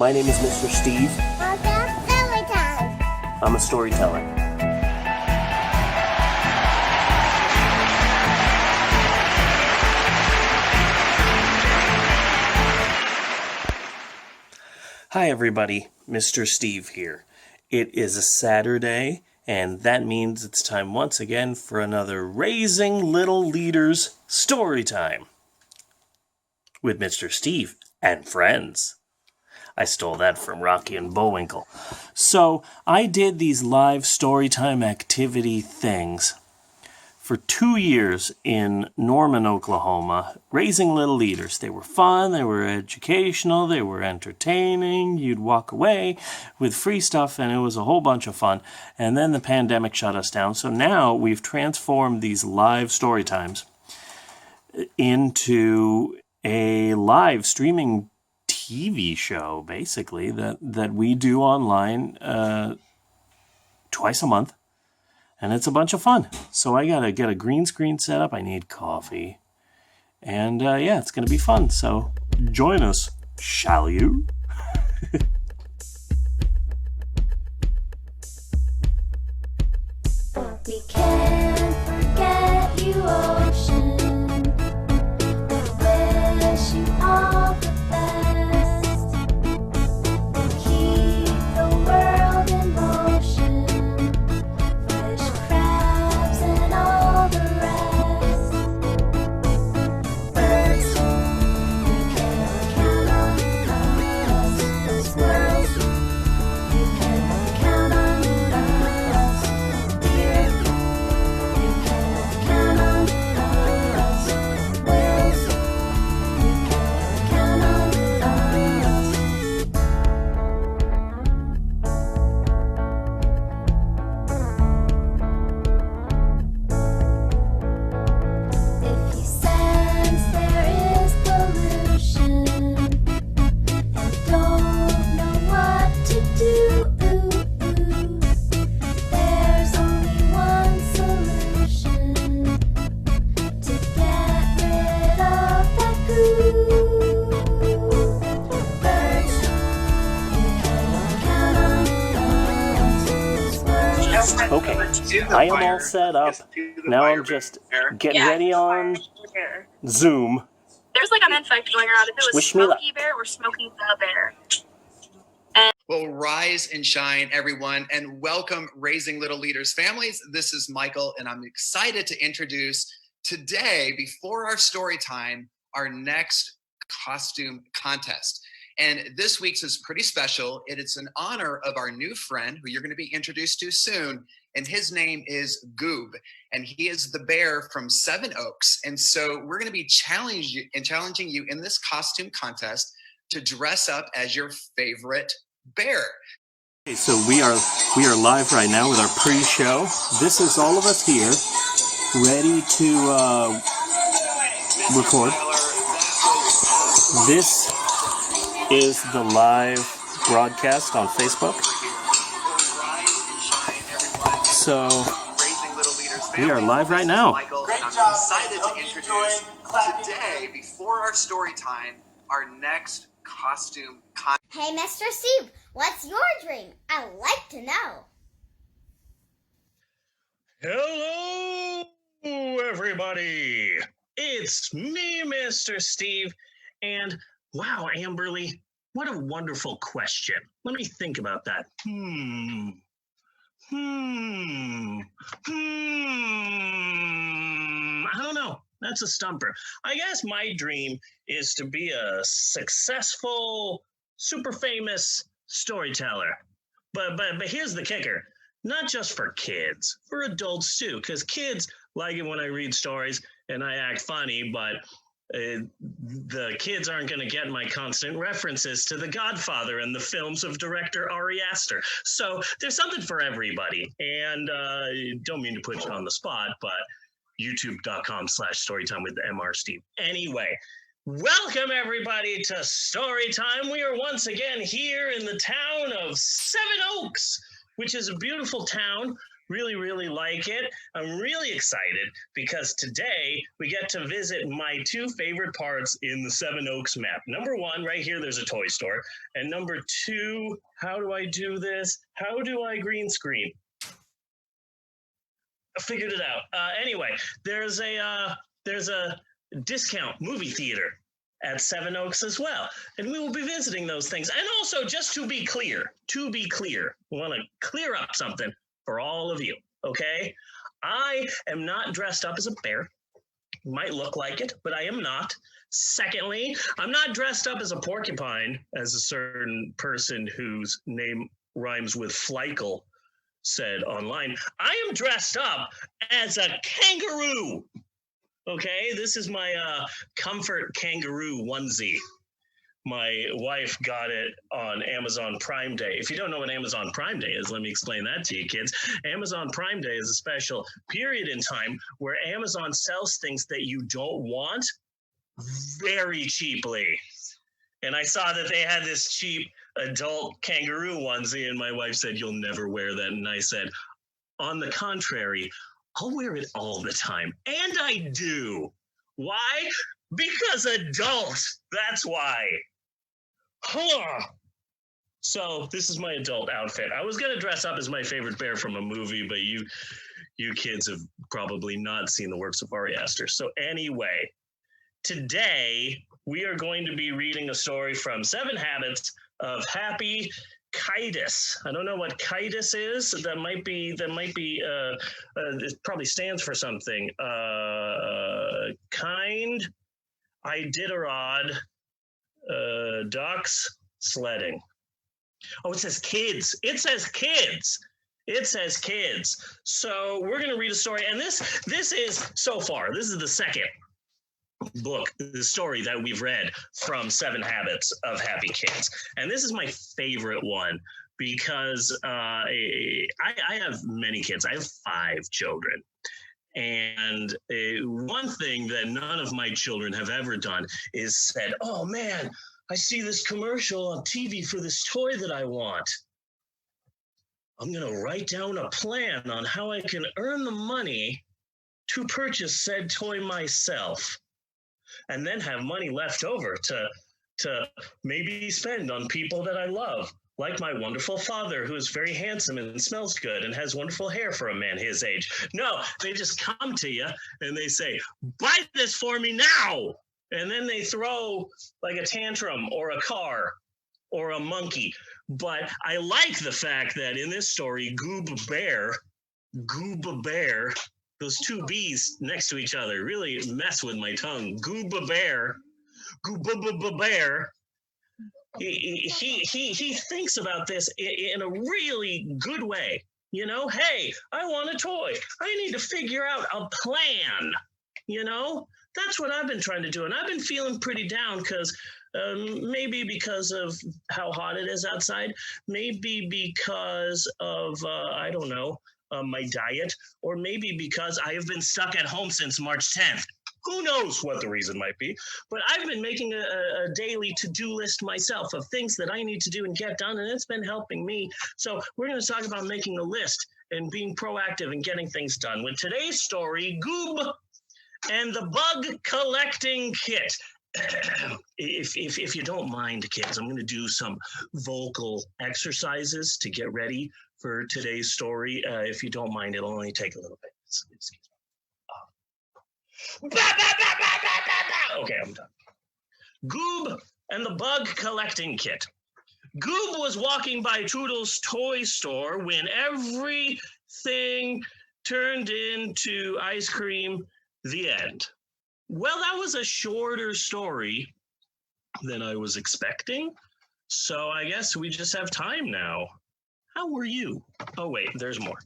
My name is Mr. Steve. Welcome Storytime. I'm a storyteller. Hi everybody, Mr. Steve here. It is a Saturday, and that means it's time once again for another Raising Little Leaders story time with Mr. Steve and friends. I stole that from Rocky and Bullwinkle. So I did these live storytime activity things for 2 years in Norman, Oklahoma, raising little leaders. They were fun, they were educational, they were entertaining. You'd walk away with free stuff, and it was a whole bunch of fun. And then the pandemic shut us down. So now we've transformed these live story times into a live streaming TV show, basically, that we do online twice a month. And it's a bunch of fun. So I got to get a green screen set up. I need coffee. And yeah, it's going to be fun. So join us, shall you? We can't forget you, ocean. We wish you all the best. Keep the world in motion. Fish, crabs, and all the rest. Birds, you can count on us. Squirrels, you can count on us. Deer, you can count on us. Whales, you can count on us. If you sense there is pollution and don't know what to do, there's only one solution to get rid of that goo. Birds, you can count on us. Squirrels, Okay, I am all set up. Now I'm just getting ready on Zoom. There's like a man fact going around if it was Wish me luck. Smokey Bear or Smokey the Bear. Well, rise and shine, everyone, and welcome Raising Little Leaders families. This is Michael, and I'm excited to introduce today, before our story time, our next costume contest. And this week's is pretty special. It is in honor of our new friend who you're going to be introduced to soon, and his name is Goob, and he is the bear from Seven Oaks. And so we're going to be challenging you in this costume contest to dress up as your favorite bear. Okay, so we are live right now with our pre-show. This is all of us here, ready to record. This is the live broadcast on Facebook. So we are live right now. Michael, and I'm excited to introduce today, before our story time, our next costume contest. Hey, Mr. Steve, what's your dream? I'd like to know. Hello, everybody. It's me, Mr. Steve. And wow, Amberly, what a wonderful question. Let me think about that. I don't know. That's a stumper. I guess my dream is to be a successful, super famous storyteller. But here's the kicker. Not just for kids, for adults too, because kids like it when I read stories and I act funny, but the kids aren't going to get my constant references to The Godfather and the films of director Ari Aster. So there's something for everybody. And don't mean to put you on the spot, but youtube.com/storytime with MR Steve. Anyway, welcome everybody to Storytime. We are once again here in the town of Seven Oaks, which is a beautiful town Really, really like it. I'm really excited because today we get to visit my two favorite parts in the Seven Oaks map. Number one, right here, there's a toy store. And number two, how do I do this? How do I green screen? I figured it out. Anyway, there's a discount movie theater at Seven Oaks as well. And we will be visiting those things. And also, just to be clear, we want to clear up something for all of you, okay? I am not dressed up as a bear. Might look like it, but I am not. Secondly, I'm not dressed up as a porcupine, as a certain person whose name rhymes with Fleischl said online. I am dressed up as a kangaroo. Okay, this is my comfort kangaroo onesie. My wife got it on Amazon Prime Day. If you don't know what Amazon Prime Day is, let me explain that to you, kids. Amazon Prime Day is a special period in time where Amazon sells things that you don't want very cheaply. And I saw that they had this cheap adult kangaroo onesie, and my wife said, "You'll never wear that." And I said, "On the contrary, I'll wear it all the time." And I do. Why? Because adult. That's why. Huh. So this is my adult outfit. I was going to dress up as my favorite bear from a movie, but you kids have probably not seen the works of Ari Aster. So anyway, today we are going to be reading a story from 7 Habits of Happy Kitis. I don't know what Kitis is. That might be it probably stands for something. Kind, Iditarod, ducks, sledding. Oh, it says kids. It says kids. It says kids. So we're going to read a story. And this is, so far, this is the second book, the story that we've read from 7 Habits of Happy Kids. And this is my favorite one because I have many kids. I have 5 children. And one thing that none of my children have ever done is said, "Oh man, I see this commercial on TV for this toy that I want. I'm going to write down a plan on how I can earn the money to purchase said toy myself, and then have money left over to maybe spend on people that I love, like my wonderful father, who is very handsome and smells good and has wonderful hair for a man his age." No, they just come to you and they say, "Buy this for me now." And then they throw like a tantrum or a car or a monkey. But I like the fact that in this story, Gooba Bear, those 2 B's next to each other really mess with my tongue. Gooba Bear, he thinks about this in a really good way. You know, hey, I want a toy. I need to figure out a plan. You know, that's what I've been trying to do. And I've been feeling pretty down because maybe because of how hot it is outside, maybe because of, I don't know, my diet, or maybe because I have been stuck at home since March 10th. Who knows what the reason might be, but I've been making a daily to-do list myself of things that I need to do and get done, and it's been helping me. So we're going to talk about making a list and being proactive and getting things done with today's story, Goob and the Bug Collecting Kit. If you don't mind, kids, I'm going to do some vocal exercises to get ready for today's story. If you don't mind, it'll only take a little bit. Excuse me. Okay, I'm done. Goob and the Bug Collecting Kit. Goob was walking by Toodle's toy store when everything turned into ice cream. The end. Well, that was a shorter story than I was expecting, so I guess we just have time now. How were you? Oh, wait, there's more.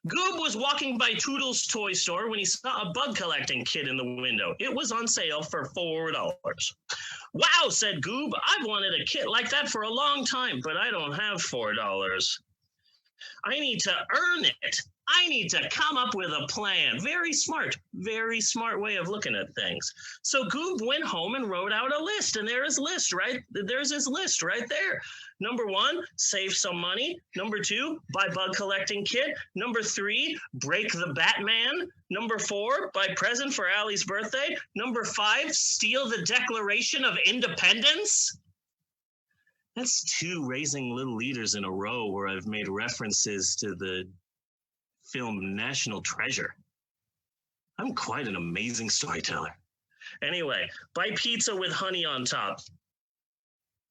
Goob was walking by Toodle's toy store when he saw a bug collecting kit in the window. It was on sale for $4. Wow, said Goob. I've wanted a kit like that for a long time, but I don't have $4. I need to earn it. I need to come up with a plan. Very smart way of looking at things. So Goob went home and wrote out a list, and there's his list right there. Number 1, save some money. Number 2, buy bug collecting kit. Number 3, break the Batman. Number 4, buy present for Allie's birthday. Number 5, steal the Declaration of Independence. That's 2 Raising Little Leaders in a row where I've made references to the film National Treasure. I'm quite an amazing storyteller. Anyway, buy pizza with honey on top.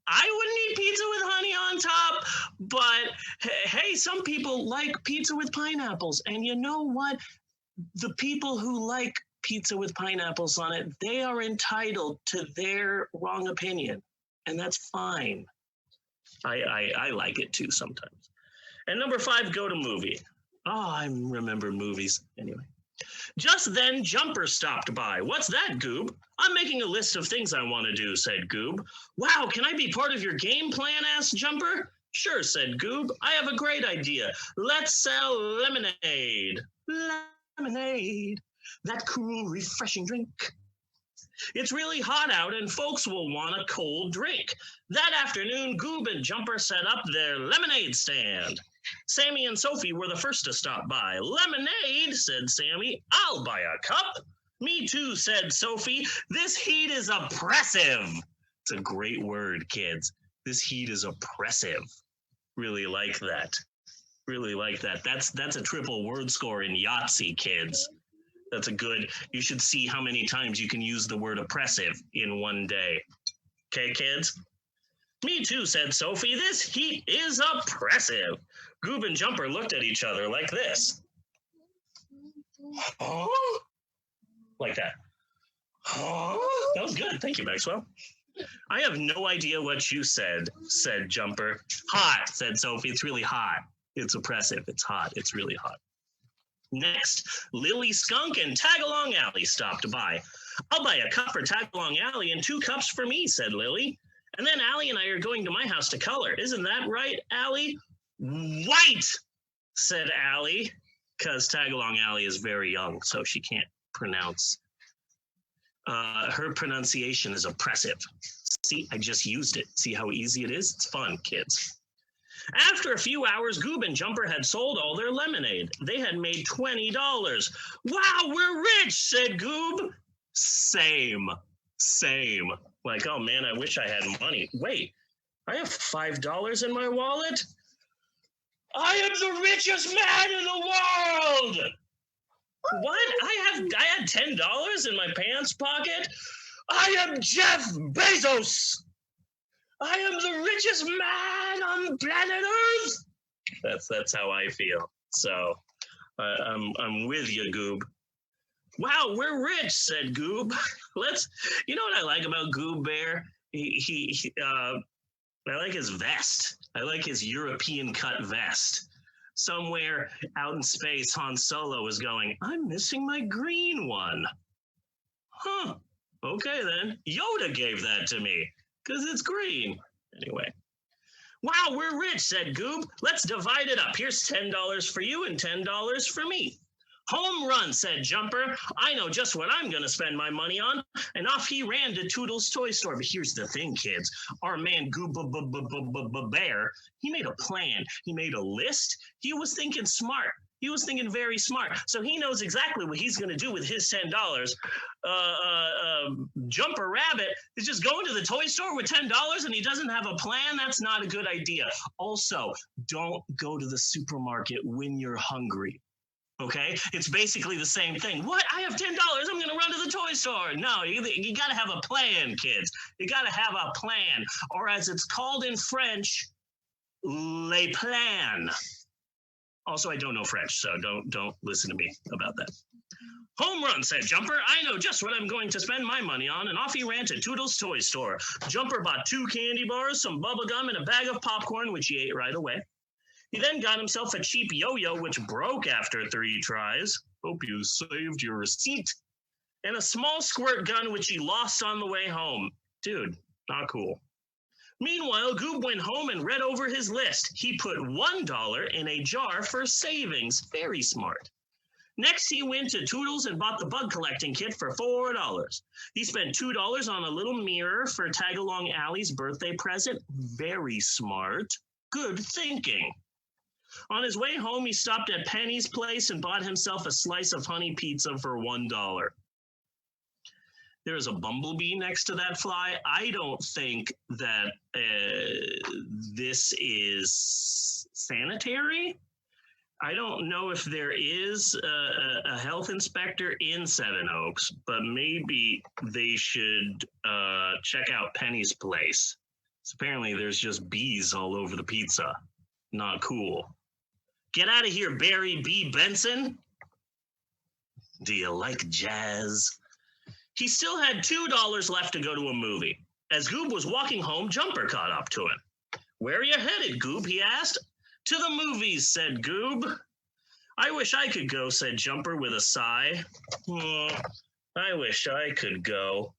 I wouldn't eat pizza with honey on top, but hey, some people like pizza with pineapples. And you know what? The people who like pizza with pineapples on it, they are entitled to their wrong opinion. And that's fine. I like it too sometimes. And number 5, go to movie. Oh, I remember movies. Anyway. Just then, Jumper stopped by. What's that, Goob? I'm making a list of things I want to do, said Goob. Wow, can I be part of your game plan, asked Jumper. Sure, said Goob. I have a great idea. Let's sell lemonade. Lemonade. That cool, refreshing drink. It's really hot out and folks will want a cold drink. That afternoon, Goob and Jumper set up their lemonade stand. Sammy and Sophie were the first to stop by. Lemonade, said Sammy. I'll buy a cup. Me too, said Sophie. This heat is oppressive. It's a great word, kids. This heat is oppressive. Really like that. Really like that. That's a triple word score in Yahtzee, kids. That's a good, you should see how many times you can use the word oppressive in one day. Okay, kids? Me too, said Sophie. This heat is oppressive. Goob and Jumper looked at each other like this. Huh? Like that. Huh? That was good. Thank you, Maxwell. I have no idea what you said Jumper. Hot, said Sophie. It's really hot. It's oppressive. It's hot. It's really hot. Next, Lily Skunk and Tagalong Allie stopped by. I'll buy a cup for Tagalong Allie and 2 cups for me, said Lily. And then Allie and I are going to my house to color. Isn't that right, Allie? White, said Allie, because Tagalong Allie is very young, so she can't pronounce. Her pronunciation is oppressive. See, I just used it. See how easy it is? It's fun, kids. After a few hours, Goob and Jumper had sold all their lemonade. They had made $20. Wow, we're rich, said Goob. Same. Like, oh man, I wish I had money. Wait, I have $5 in my wallet? I am the richest man in the world! What? I had $10 in my pants pocket? I am Jeff Bezos! I am the richest man on planet Earth! That's how I feel. So, I'm with you, Goob. Wow, we're rich, said Goob. You know what I like about Goob Bear? I like his vest. I like his European cut vest. Somewhere out in space, Han Solo is going, I'm missing my green one. Huh. Okay, then. Yoda gave that to me because it's green. Anyway. Wow, we're rich, said Goob. Let's divide it up. Here's $10 for you and $10 for me. Home run, said Jumper. I know just what I'm going to spend my money on. And off he ran to Toodle's toy store. But here's the thing, kids. Our man Goob Bear, he made a plan. He made a list. He was thinking smart. He was thinking very smart. So he knows exactly what he's going to do with his $10. Jumper Rabbit is just going to the toy store with $10 and he doesn't have a plan. That's not a good idea. Also, don't go to the supermarket when you're hungry. Okay, it's basically the same thing. What? I have $10. I'm going to run to the toy store. No, you got to have a plan, kids. You got to have a plan, or as it's called in French, les plans. Also, I don't know French, so don't listen to me about that. Home run, said Jumper. I know just what I'm going to spend my money on, and off he ran to Toodle's toy store. Jumper bought 2 candy bars, some bubble gum, and a bag of popcorn, which he ate right away. He then got himself a cheap yo-yo, which broke after 3 tries. Hope you saved your receipt. And a small squirt gun, which he lost on the way home. Dude, not cool. Meanwhile, Goob went home and read over his list. He put $1 in a jar for savings. Very smart. Next, he went to Toodles and bought the bug collecting kit for $4. He spent $2 on a little mirror for Tagalong Allie's birthday present. Very smart. Good thinking. On his way home, he stopped at Penny's place and bought himself a slice of honey pizza for $1. There's a bumblebee next to that fly. I don't think that this is sanitary. I don't know if there is a health inspector in Seven Oaks, but maybe they should check out Penny's place. So apparently there's just bees all over the pizza. Not cool. Get out of here, Barry B. Benson. Do you like jazz? He still had $2 left to go to a movie. As Goob was walking home, Jumper caught up to him. Where are you headed, Goob? He asked. To the movies, said Goob. I wish I could go, said Jumper with a sigh. Oh, I wish I could go.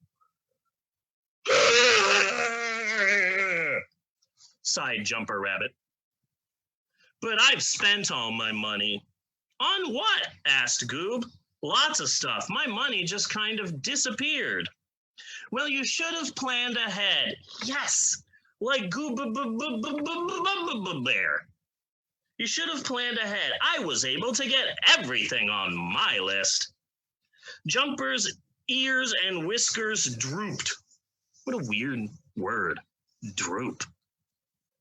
Sighed Jumper Rabbit. But I've spent all my money. On what? Asked Goob. Lots of stuff. My money just kind of disappeared. Well, you should have planned ahead. Yes, like Goob Bear. You should have planned ahead. I was able to get everything on my list. Jumper's ears and whiskers drooped. What a weird word. Droop.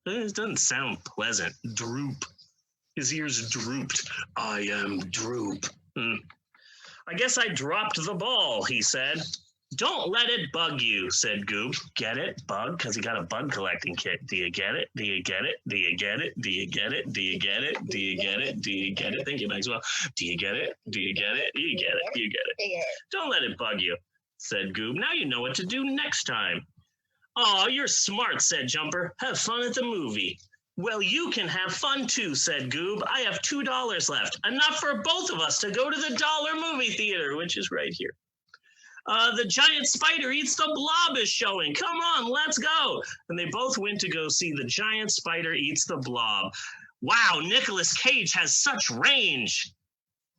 It doesn't sound pleasant. Droop. His ears drooped. I am Droop. I guess I dropped the ball, he said. Don't let it bug you, said Goob. Get it? Bug? Because he got a bug collecting kit. Do you get it? Do you get it? Do you get it? Do you get it? Do you get it? Do you get it? Do you get it? Thank you, Maxwell. Do you get it? Do you get it? You get it. You get it. Don't let it bug you, said Goob. Now you know what to do next time. Aw, you're smart, said Jumper. Have fun at the movie. Well, you can have fun too, said Goob. I have $2 left. Enough for both of us to go to the dollar movie theater, which is right here. The Giant Spider Eats the Blob is showing. Come on, let's go. And they both went to go see The Giant Spider Eats the Blob. Wow, Nicolas Cage has such range.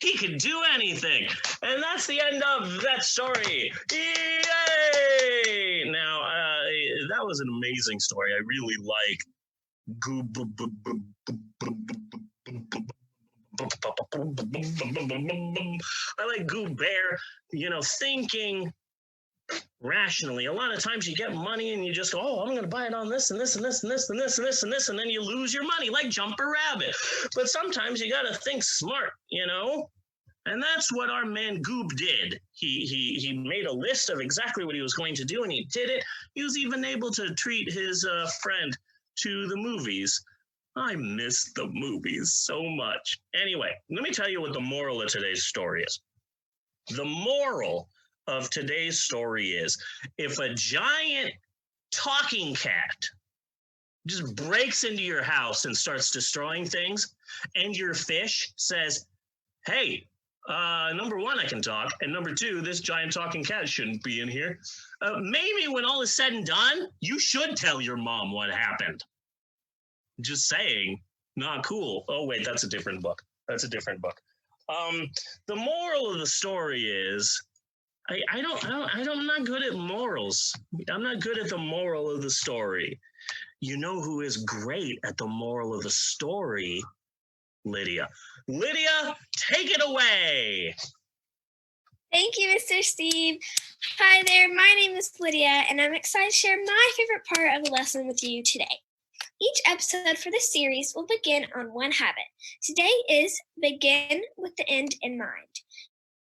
He can do anything. And that's the end of that story. Yay! Now, that was an amazing story. I really like I like Goob Bear, thinking rationally. A lot of times you get money and you just go, oh, I'm going to buy it on this and this and this and this and this and this and this, and then you lose your money like Jumper Rabbit. But sometimes you got to think smart, And that's what our man Goob did. He made a list of exactly what he was going to do, and he did it. He was even able to treat his friend to the movies. I missed the movies so much. Anyway, let me tell you what the moral of today's story is. The moral of today's story is, if a giant talking cat just breaks into your house and starts destroying things, and your fish says, hey, number one, I can talk, and number two, this giant talking cat shouldn't be in here. Maybe when all is said and done, you should tell your mom what happened. Just saying, not cool. Oh, wait, that's a different book. That's a different book. The moral of the story is, I'm not good at morals. I'm not good at the moral of the story. You know who is great at the moral of the story? Lydia. Lydia, take it away. Thank you, Mr. Steve. Hi there, my name is Lydia, and I'm excited to share my favorite part of the lesson with you today. Each episode for this series will begin on one habit. Today is begin with the end in mind.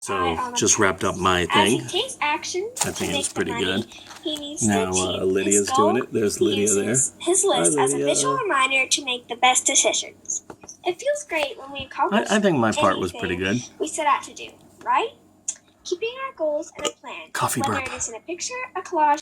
So just wrapped up my thing. As he takes action, I think it was pretty good. He needs Now to achieve Lydia's his goal. doing it. There's Lydia there. His list Hi, as a Lydia. visual reminder to make the best decisions. It feels great when we accomplish I think my part was pretty good. we set out to do, right? Keeping our goals and a plan. Coffee whether burp. it is in a picture, a collage.